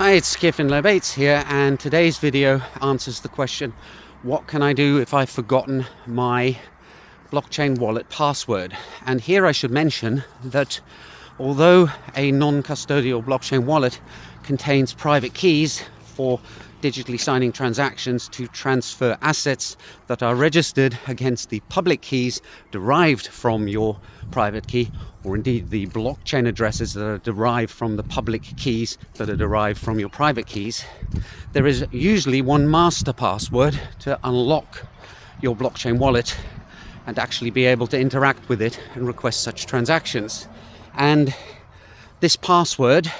Hi, it's Skiffin Bates here, and today's video answers the question, what can I do if I've forgotten my blockchain wallet password? And here I should mention that although a non-custodial blockchain wallet contains private keys for digitally signing transactions to transfer assets that are registered against the public keys derived from your private key, or indeed the blockchain addresses that are derived from the public keys that are derived from your private keys, there is usually one master password to unlock your blockchain wallet and actually be able to interact with it and request such transactions. And this password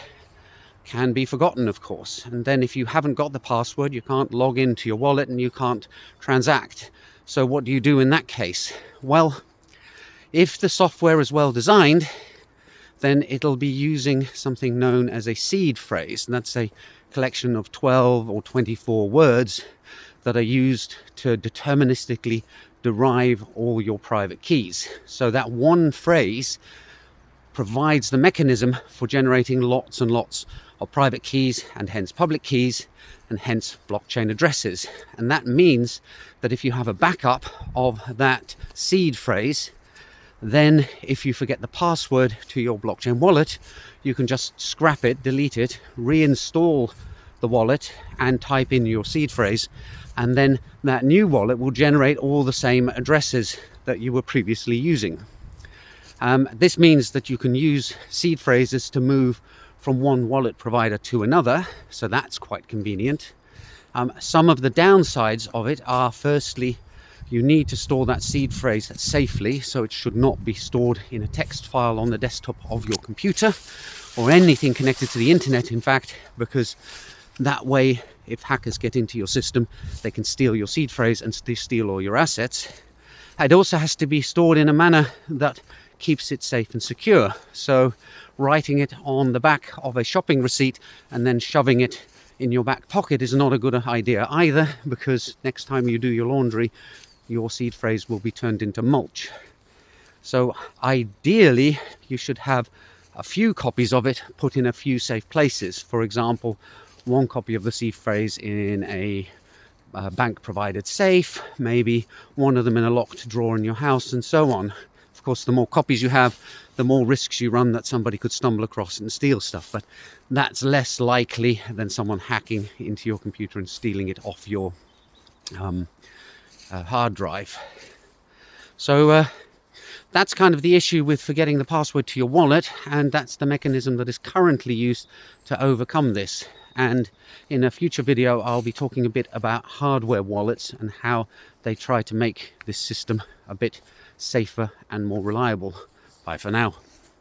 can be forgotten, of course, and then if you haven't got the password, you can't log into your wallet and you can't transact. So what do you do in that case? Well, if the software is well designed, then it'll be using something known as a seed phrase, and that's a collection of 12 or 24 words that are used to deterministically derive all your private keys. So that one phrase provides the mechanism for generating lots and lots of private keys, and hence public keys, and hence blockchain addresses. And that means that if you have a backup of that seed phrase, then if you forget the password to your blockchain wallet, you can just scrap it, delete it, reinstall the wallet and type in your seed phrase, and then that new wallet will generate all the same addresses that you were previously using. This means that you can use seed phrases to move from one wallet provider to another, so that's quite convenient. Some of the downsides of it are, firstly, you need to store that seed phrase safely, so it should not be stored in a text file on the desktop of your computer or anything connected to the internet, in fact, because that way, if hackers get into your system, they can steal your seed phrase and steal all your assets. It also has to be stored in a manner that keeps it safe and secure. So writing it on the back of a shopping receipt and then shoving it in your back pocket is not a good idea either, because next time you do your laundry, your seed phrase will be turned into mulch. So ideally, you should have a few copies of it put in a few safe places. For example, one copy of the seed phrase in a bank provided safe, maybe one of them in a locked drawer in your house, and so on. Of course, the more copies you have, the more risks you run that somebody could stumble across and steal stuff, but that's less likely than someone hacking into your computer and stealing it off your hard drive. So that's kind of the issue with forgetting the password to your wallet, and that's the mechanism that is currently used to overcome this. And in a future video, I'll be talking a bit about hardware wallets and how they try to make this system a bit safer and more reliable. Bye for now.